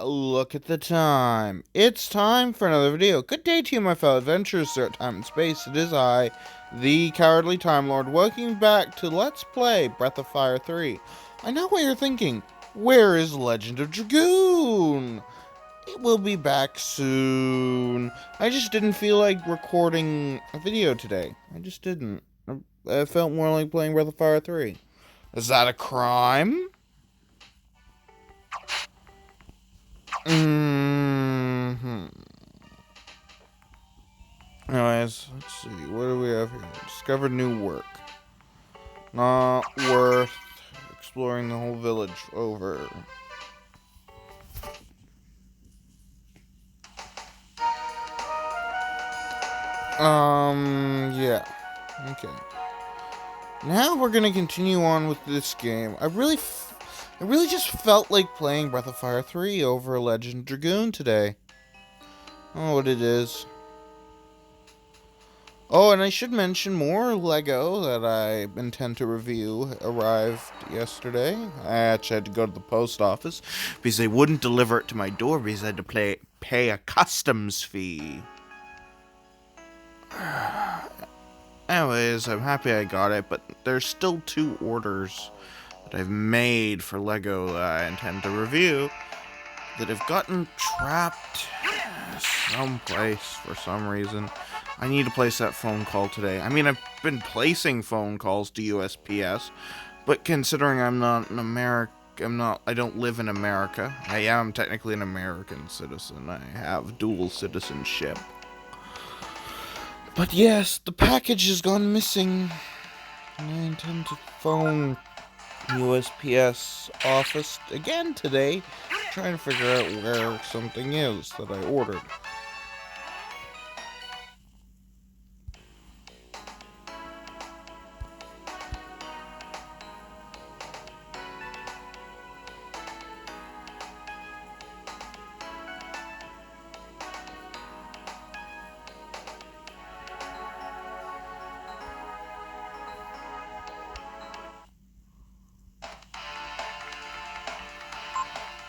Look at the time. It's time for another video. Good day to you, my fellow adventurers throughout time and space. It is I, the Cowardly Time Lord, welcome back to Let's Play Breath of Fire 3. I know what you're thinking. Where is Legend of Dragoon? It will be back soon. I just didn't feel like recording a video today. I just didn't. I felt more like playing Breath of Fire 3. Is that a crime? Anyways, let's see. What do we have here? Discovered new work. Not worth exploring the whole village over. Yeah. Okay. Now we're gonna continue on with this game. I really just felt like playing Breath of Fire 3 over Legend of Dragoon today. I don't know what it is. Oh, and I should mention more Lego that I intend to review arrived yesterday. I actually had to go to the post office because they wouldn't deliver it to my door because I had to pay a customs fee. Anyways, I'm happy I got it, but there's still 2 orders that I've made for Lego that I intend to review that have gotten trapped someplace for some reason. I need to place that phone call today. I mean, I've been placing phone calls to USPS, but considering I'm not an I don't live in America. I am technically an American citizen. I have dual citizenship. But yes, the package has gone missing. And I intend to phone USPS office again today, trying to figure out where something is that I ordered.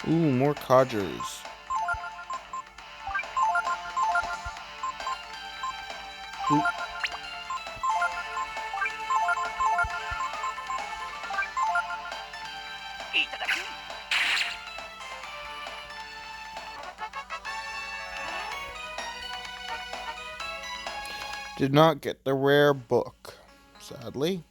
Ooh, more codgers. Ooh. Did not get the rare book, sadly.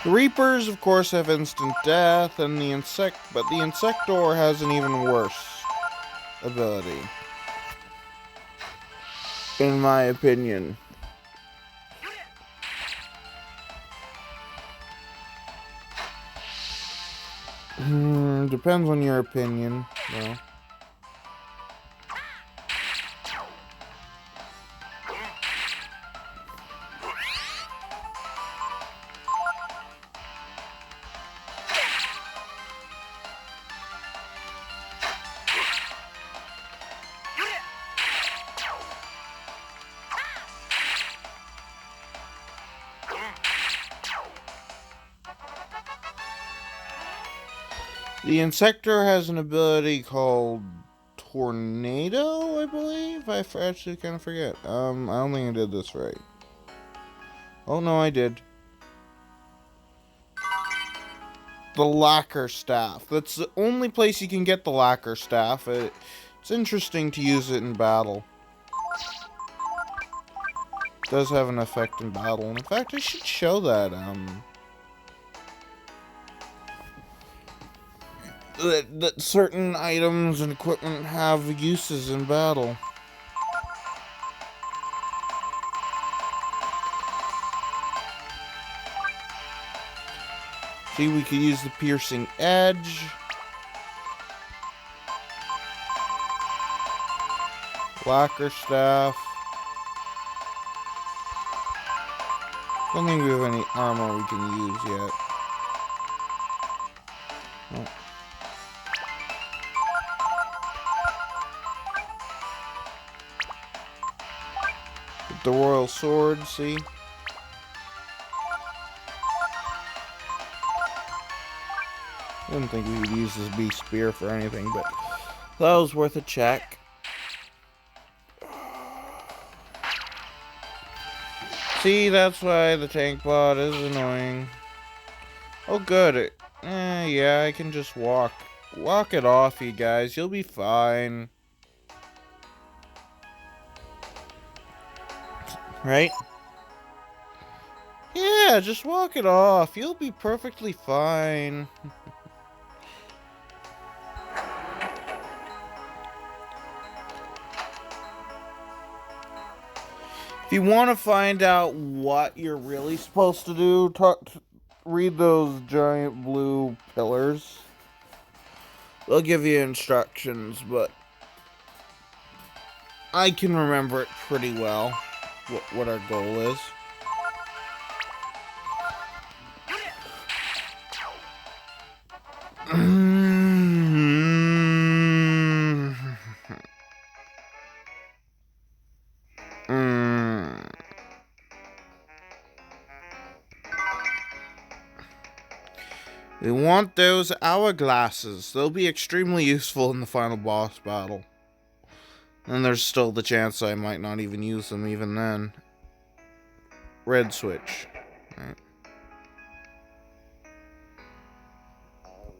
The Reapers, of course, have instant death, and the Insector has an even worse ability, in my opinion. Depends on your opinion, though. The Insector has an ability called Tornado, I believe? I actually kind of forget. I don't think I did this right. Oh, no, I did. The Lacquer Staff. That's the only place you can get the Lacquer Staff. It's interesting to use it in battle. It does have an effect in battle. And in fact, I should show that, that certain items and equipment have uses in battle. See, we could use the Piercing Edge. Blacker staff. Don't think we have any armor we can use yet. Oh. The royal sword, see? I didn't think we could use this beast spear for anything, but that was worth a check. See, that's why the tank bot is annoying. Oh, good. Yeah, I can just walk. Walk it off, you guys. You'll be fine. Right? Yeah, just walk it off. You'll be perfectly fine. If you want to find out what you're really supposed to do, read those giant blue pillars. They'll give you instructions, but I can remember it pretty well, what our goal is. We want those hourglasses. They'll be extremely useful in the final boss battle. And there's still the chance I might not even use them even then. Red switch. Right.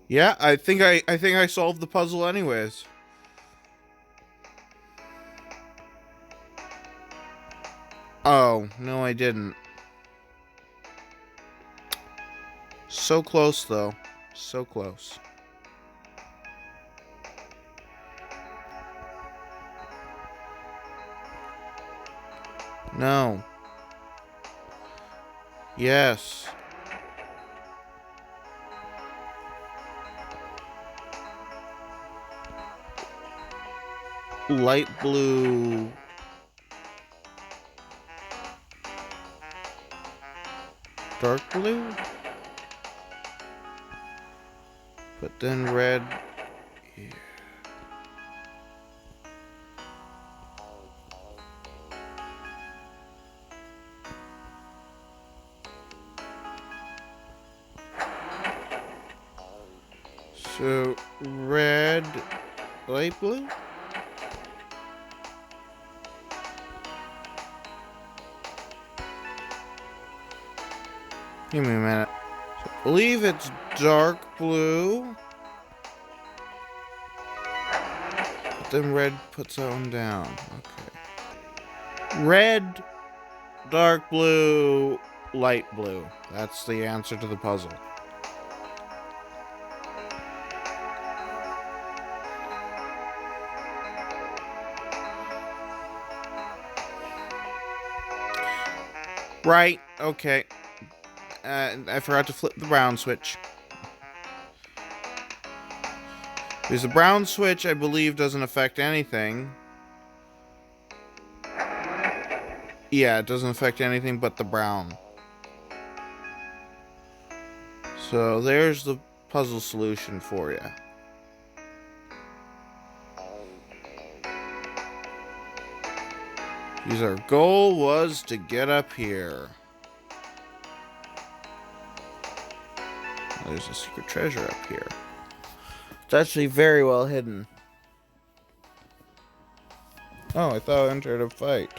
Yeah, I think I solved the puzzle anyways. Oh, no I didn't. So close, though. So close. No. Yes. Light blue. Dark blue? But then red. Yeah. So red, light blue? Give me a minute. So I believe it's dark blue. But then red puts that one down. Okay. Red, dark blue, light blue. That's the answer to the puzzle. Right, okay. I forgot to flip the brown switch. Because the brown switch, I believe, doesn't affect anything. Yeah, it doesn't affect anything but the brown. So there's the puzzle solution for you. Because our goal was to get up here. There's a secret treasure up here. It's actually very well hidden. Oh, I thought I entered a fight.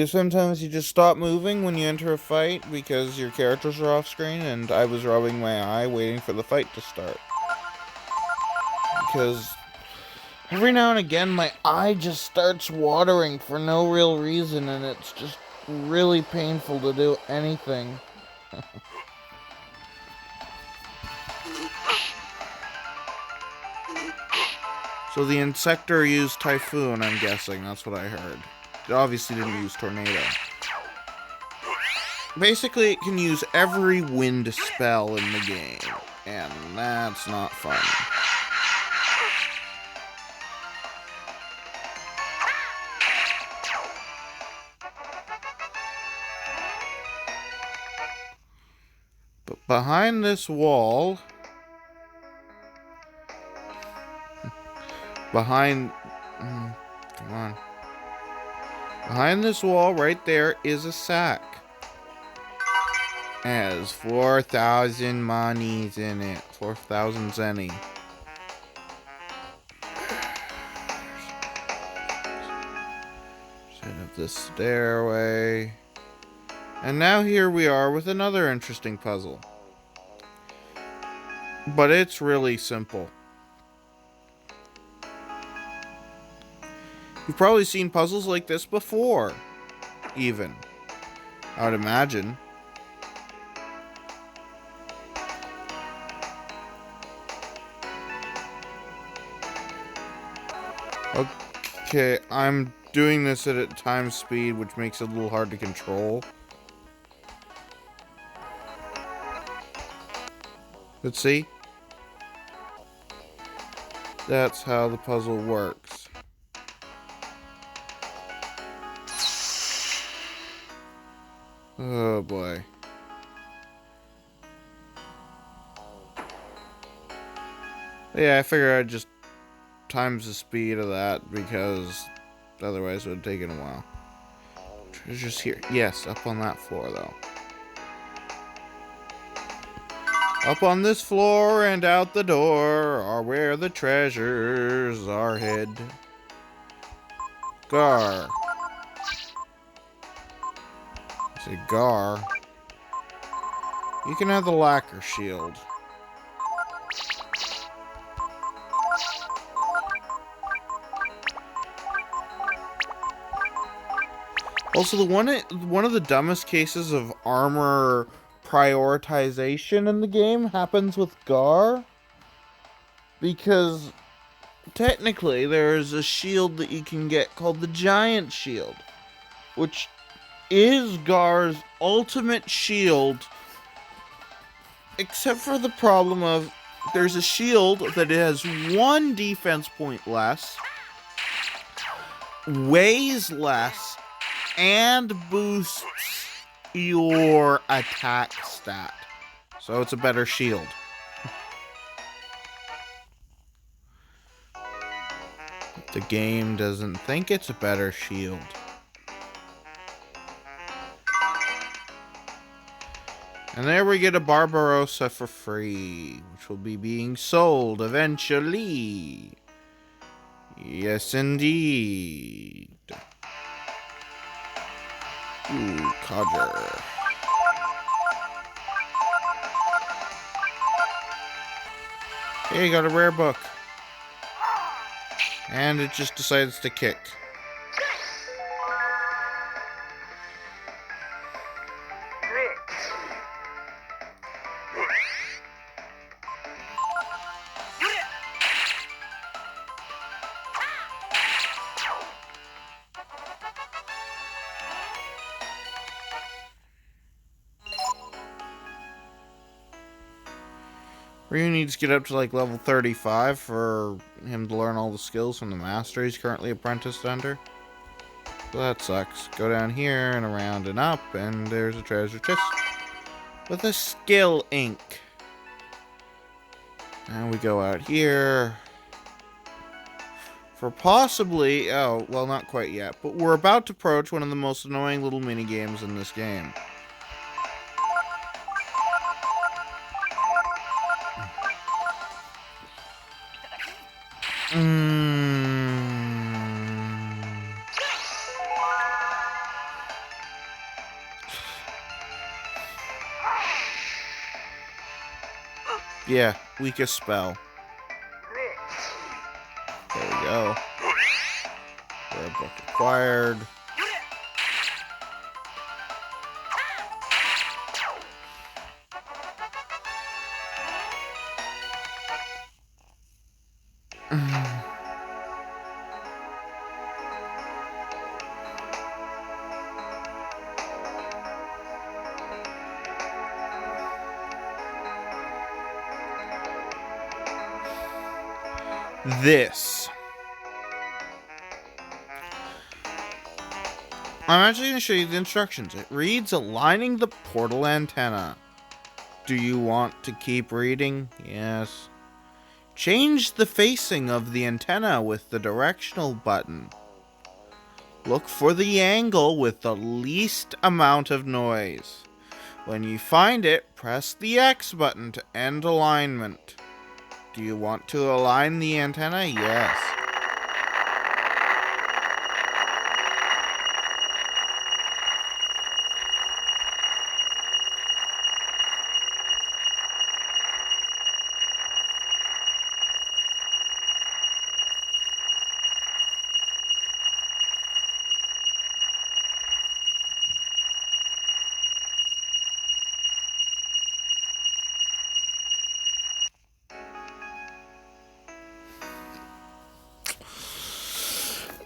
Sometimes you just stop moving when you enter a fight because your characters are off screen, and I was rubbing my eye waiting for the fight to start. Because every now and again my eye just starts watering for no real reason, and it's just really painful to do anything. So the Insector used Typhoon, I'm guessing. That's what I heard. It obviously didn't use Tornado. Basically, it can use every wind spell in the game. And that's not fun. behind this wall, behind this wall right there is a sack. It has 4,000 monies in it. 4,000 zenny. Set up this stairway. And now here we are with another interesting puzzle. But it's really simple. You've probably seen puzzles like this before, even. I would imagine. Okay, I'm doing this at a times speed, which makes it a little hard to control. Let's see. That's how the puzzle works. Oh boy. Yeah, I figured I'd just times the speed of that because otherwise it would have taken a while. Treasure's here. Yes, up on that floor though. Up on this floor and out the door are where the treasures are hid. Gar. I say Gar. You can have the lacquer shield. Also, one of the dumbest cases of armor prioritization in the game happens with Gar. Because technically there's a shield that you can get called the Giant Shield, which is Gar's ultimate shield, except for the problem of there's a shield that has 1 defense point less, weighs less, and boosts your attack stat. So it's a better shield. The game doesn't think it's a better shield. And there we get a Barbarossa for free, which will be being sold eventually. Yes, indeed. Ooh, Codger. Hey, you got a rare book. And it just decides to kick. Ryu needs to get up to like level 35 for him to learn all the skills from the master he's currently apprenticed under. So that sucks. Go down here and around and up, and there's a treasure chest with a skill ink. And we go out here for possibly, oh, well, not quite yet, but we're about to approach one of the most annoying little mini games in this game. Yeah, weakest spell. There we go. Rare book acquired. This. I'm actually going to show you the instructions. It reads aligning the portal antenna. Do you want to keep reading? Yes. Change the facing of the antenna with the directional button. Look for the angle with the least amount of noise. When you find it, press the X button to end alignment. Do you want to align the antenna? Yes.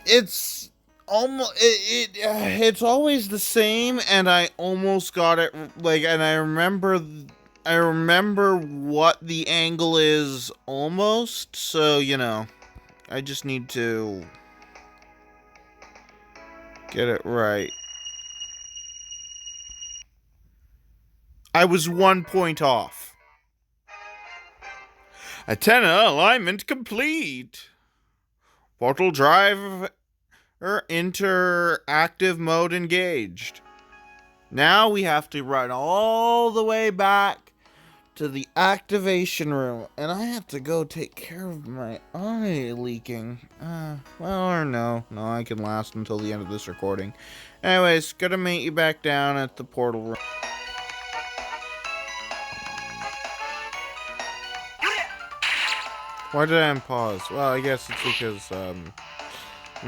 It's almost it's always the same, and I almost got it and I remember what the angle is almost, so I just need to get it right. I was 1 point off. Antenna alignment complete. Portal drive interactive mode engaged. Now we have to run all the way back to the activation room, and I have to go take care of my eye leaking. Or no, I can last until the end of this recording. Anyways, gonna meet you back down at the portal room. Why did I unpause? Well, I guess it's because, I'm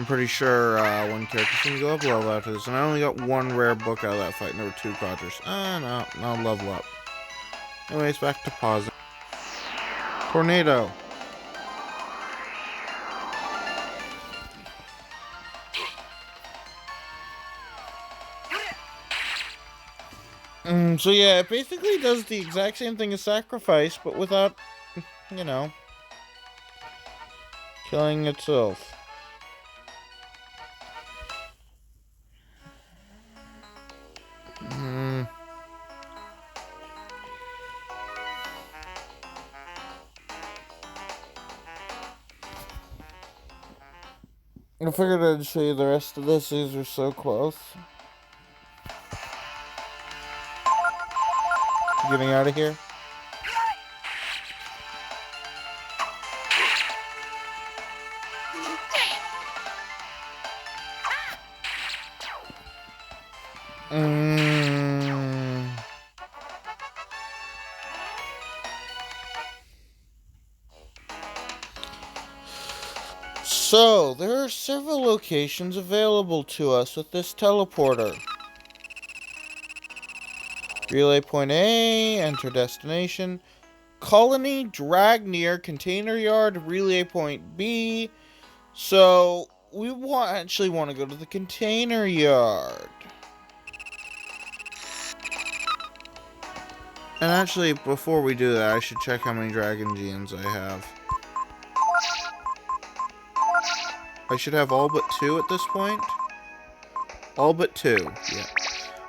pretty sure, one character's gonna go up level after this, and I only got one rare book out of that fight, and there were 2 Codgers. No, level up. Anyways, back to pausing. Tornado. So yeah, it basically does the exact same thing as Sacrifice, but without, killing itself. I figured I'd show you the rest of this. These are so close. Getting out of here. So, there are several locations available to us with this teleporter. Relay point A, enter destination. Colony, Dragnir, Container Yard, Relay point B. So, we actually want to go to the Container Yard. And actually, before we do that, I should check how many Dragon Genes I have. I should have all but 2 at this point. All but 2, yeah.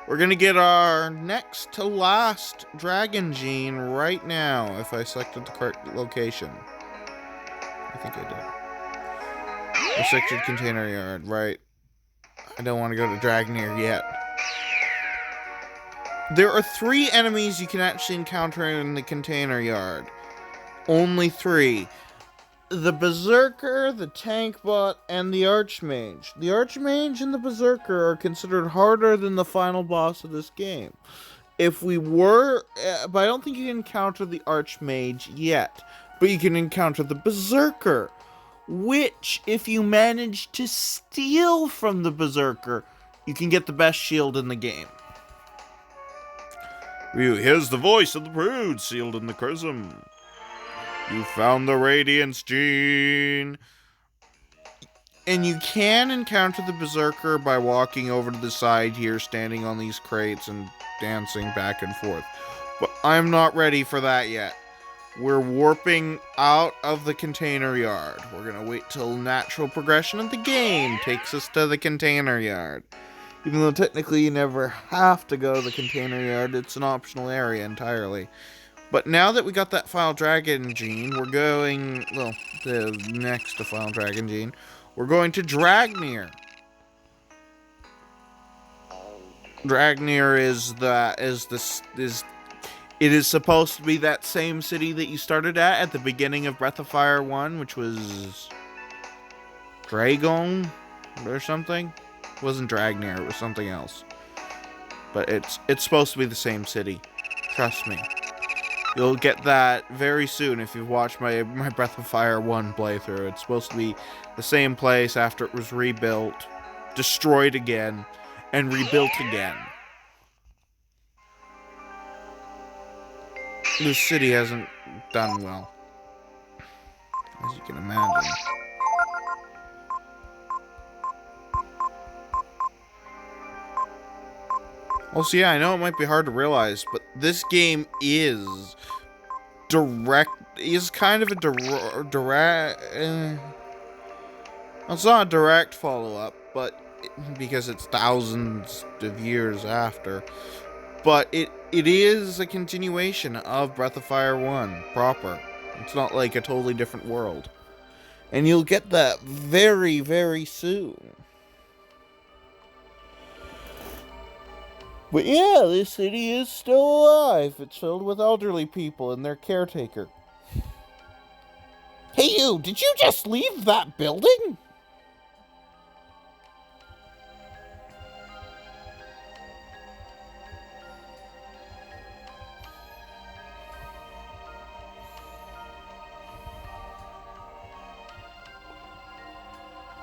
We're gonna get our next to last Dragon Gene right now, if I selected the correct location. I think I did. I selected Container Yard, right. I don't want to go to Dragnir yet. There are 3 enemies you can actually encounter in the Container Yard. Only 3. The Berserker, the Tank Bot, and the Archmage. The Archmage and the Berserker are considered harder than the final boss of this game. But I don't think you can encounter the Archmage yet. But you can encounter the Berserker, which, if you manage to steal from the Berserker, you can get the best shield in the game. Here's the voice of the brood sealed in the chrism. You found the Radiance Gene. And you can encounter the Berserker by walking over to the side here, standing on these crates and dancing back and forth. But I'm not ready for that yet. We're warping out of the Container Yard. We're going to wait till natural progression of the game takes us to the Container Yard. Even though technically you never have to go to the container yard, it's an optional area entirely. But now that we got that Final Dragon gene, we're going, well, the next to Final Dragon gene, we're going to Dragnir. Dragnir it is supposed to be that same city that you started at the beginning of Breath of Fire 1, which was Dragon or something. It wasn't Dragnir, it was something else. But it's supposed to be the same city. Trust me. You'll get that very soon if you've watched my Breath of Fire 1 playthrough. It's supposed to be the same place after it was rebuilt, destroyed again, and rebuilt again. This city hasn't done well, as you can imagine. Also, yeah, I know it might be hard to realize, but this game is kind of a direct. It's not a direct follow-up, but because it's thousands of years after. But it is a continuation of Breath of Fire 1 proper. It's not like a totally different world. And you'll get that very, very soon. But yeah, this city is still alive. It's filled with elderly people and their caretaker. Hey you, did you just leave that building?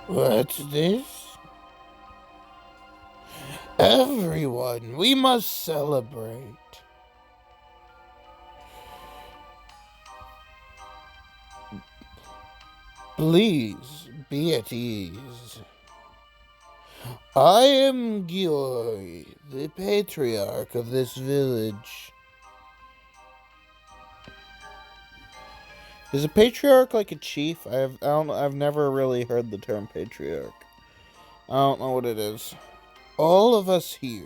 What's this? Everyone, we must celebrate. Please, be at ease. I am Giori, the patriarch of this village. Is a patriarch like a chief? I've never really heard the term patriarch. I don't know what it is. All of us here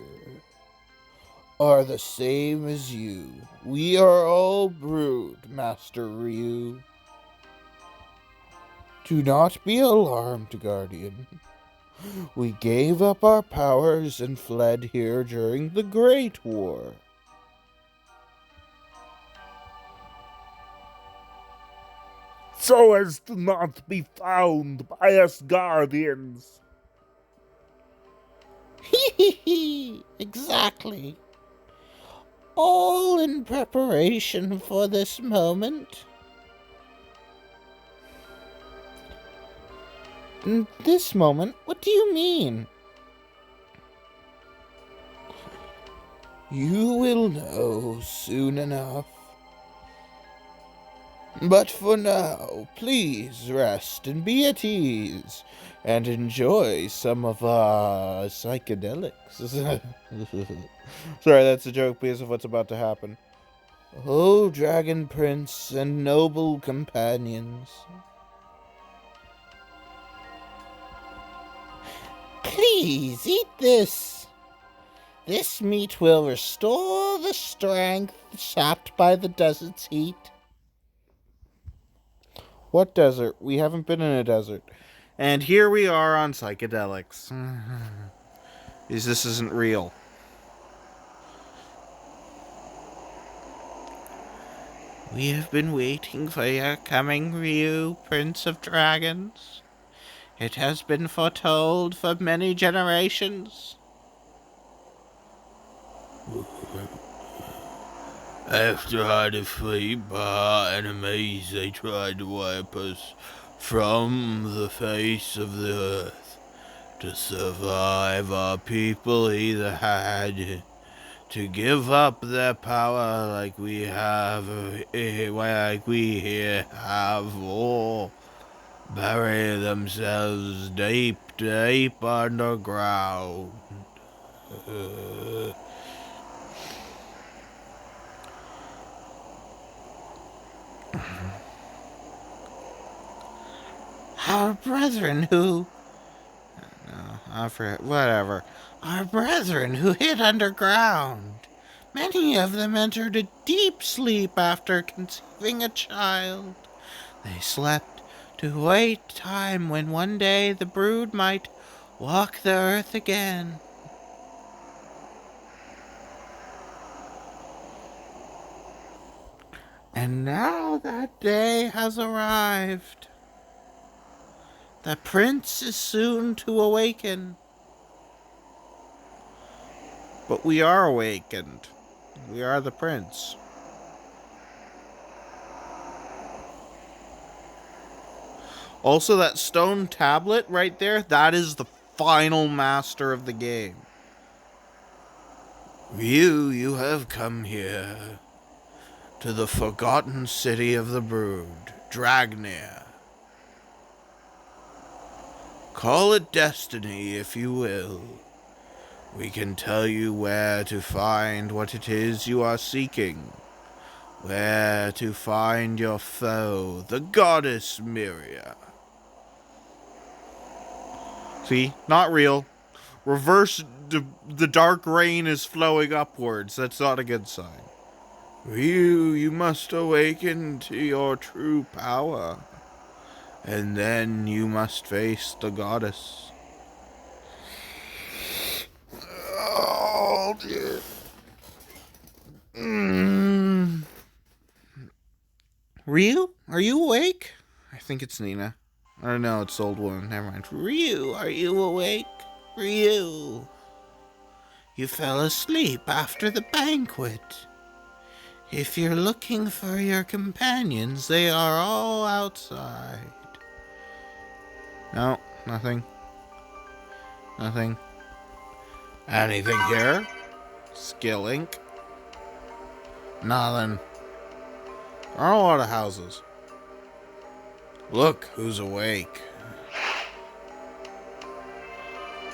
are the same as you. We are all brood, Master Ryu. Do not be alarmed, Guardian. We gave up our powers and fled here during the Great War. So as to not be found by us Guardians. Exactly. All in preparation for this moment. This moment? What do you mean? You will know soon enough. But for now, please rest and be at ease, and enjoy some of our psychedelics. Sorry, that's a joke because of what's about to happen. Oh, Dragon Prince and noble companions. Please, eat this. This meat will restore the strength sapped by the desert's heat. What desert? We haven't been in a desert. And here we are on psychedelics. This isn't real. We have been waiting for your coming, Ryu, Prince of Dragons. It has been foretold for many generations. After I defeat our enemies, they tried to wipe us from the face of the earth. To survive, our people either had to give up their power like we here have, or bury themselves deep, deep underground. Our brethren who... I forget. Whatever. Our brethren who hid underground. Many of them entered a deep sleep after conceiving a child. They slept to wait time when one day the brood might walk the earth again. And now that day has arrived. The prince is soon to awaken. But we are awakened. We are the prince. Also, that stone tablet right there, that is the final master of the game. You have come here to the forgotten city of the brood, Dragnir. Call it destiny if you will. We can tell you where to find what it is you are seeking. Where to find your foe, the goddess Myria. See? Not real. Reverse, the dark rain is flowing upwards. That's not a good sign. You must awaken to your true power. And then you must face the goddess. Oh, dear. Ryu, are you awake? I think it's Nina. Or no, it's the old woman. Never mind. Ryu, are you awake? Ryu. You fell asleep after the banquet. If you're looking for your companions, they are all outside. No, nothing. Nothing. Anything here? Skill ink? Nothing. There are a lot of houses. Look who's awake.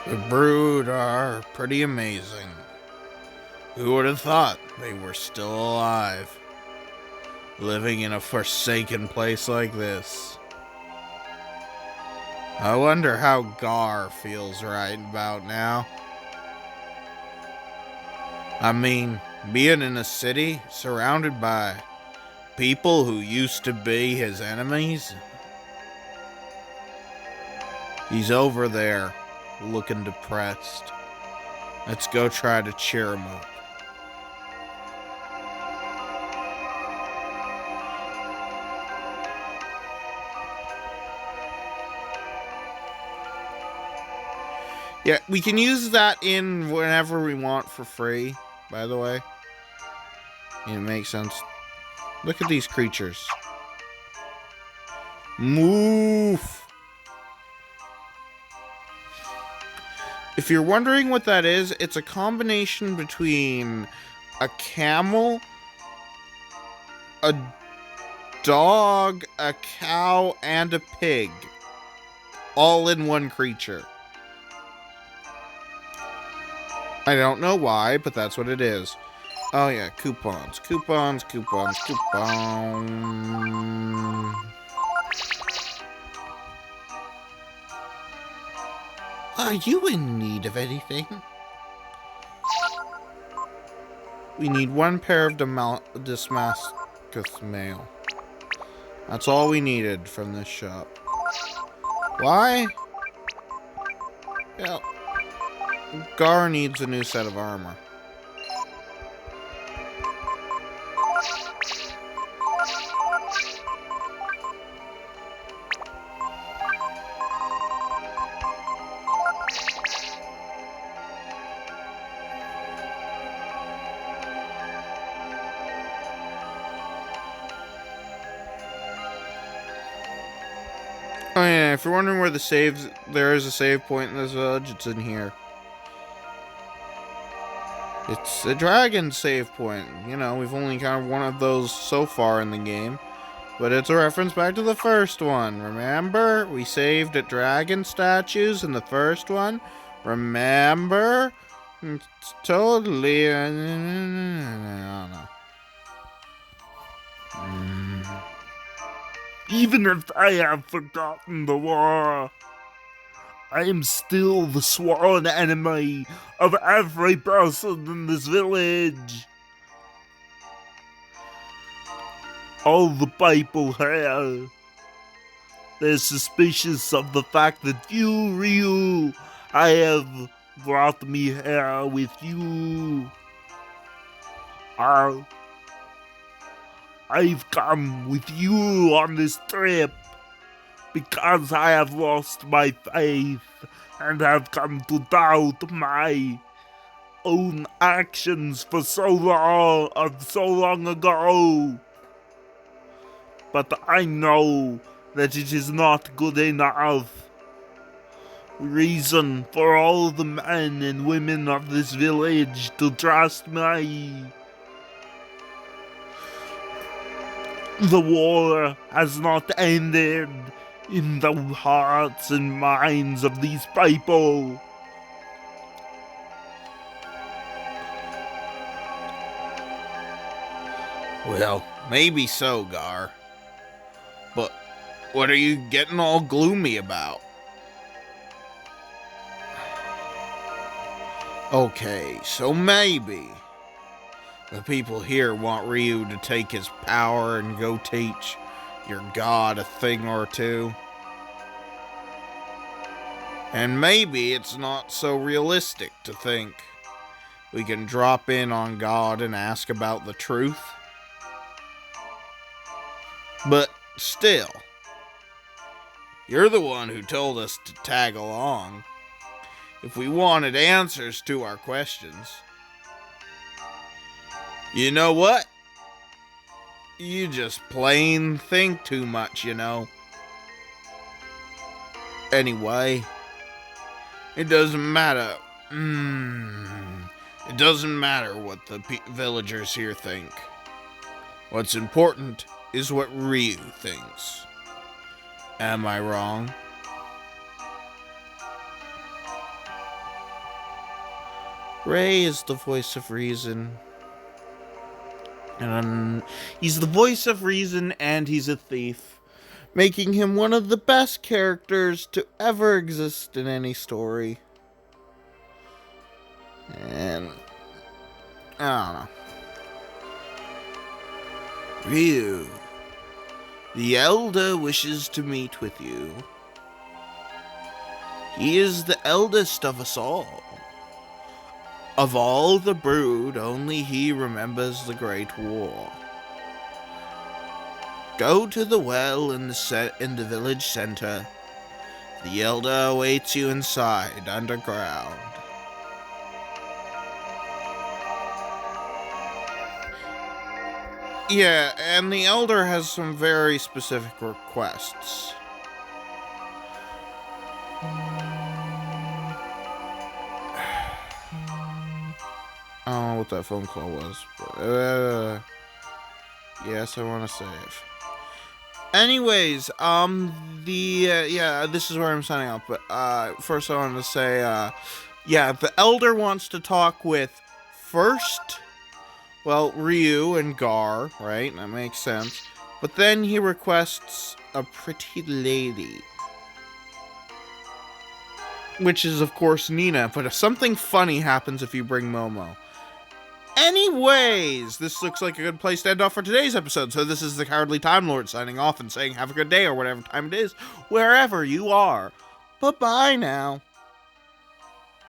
The brood are pretty amazing. Who would have thought they were still alive, living in a forsaken place like this? I wonder how Gar feels right about now. I mean, being in a city surrounded by people who used to be his enemies. He's over there, looking depressed. Let's go try to cheer him up. Yeah, we can use that in whenever we want for free, by the way. It makes sense. Look at these creatures. Move! If you're wondering what that is, it's a combination between a camel, a dog, a cow, and a pig. All in one creature. I don't know why, but that's what it is. Oh yeah, coupons. Coupons, coupons, coupons. Are you in need of anything? We need one pair of Damascus mail. That's all we needed from this shop. Why? Yeah. Gar needs a new set of armor. Oh yeah, if you're wondering where the saves, there is a save point in this village, it's in here. It's a dragon save point. You know, we've only kind of one of those so far in the game. But it's a reference back to the first one. Remember? We saved at dragon statues in the first one. Remember? It's totally... I don't know. Even if I have forgotten the war, I am still the sworn enemy of every person in this village. All the people here, they're suspicious of the fact that you, Ryu, I have brought me here with you. I've come with you on this trip because I have lost my faith and have come to doubt my own actions for so long ago. But I know that it is not good enough reason for all the men and women of this village to trust me. The war has not ended in the hearts and minds of these people. Well, maybe so, Gar. But what are you getting all gloomy about? Okay, so maybe the people here want Ryu to take his power and go teach your god a thing or two. And maybe it's not so realistic to think we can drop in on God and ask about the truth. But still, you're the one who told us to tag along if we wanted answers to our questions. You know what? You just plain think too much, you know. Anyway, it doesn't matter. It doesn't matter what the villagers here think. What's important is what Ryu thinks. Am I wrong? Ray is the voice of reason. And he's the voice of reason, and he's a thief, making him one of the best characters to ever exist in any story. And I don't know. Ryu, the Elder wishes to meet with you. He is the eldest of us all. Of all the brood, only he remembers the Great War. Go to the well in the village center. The Elder awaits you inside, underground. Yeah, and the Elder has some very specific requests. I don't know what that phone call was, but yes, I want to save. Anyways, this is where I'm signing off. But first, I wanted to say, the Elder wants to talk with first, well, Ryu and Gar, right? That makes sense. But then he requests a pretty lady, which is, of course, Nina. But if something funny happens if you bring Momo. Anyways, this looks like a good place to end off for today's episode. So this is the Cowardly Time Lord signing off and saying have a good day or whatever time it is, wherever you are. Bye-bye now.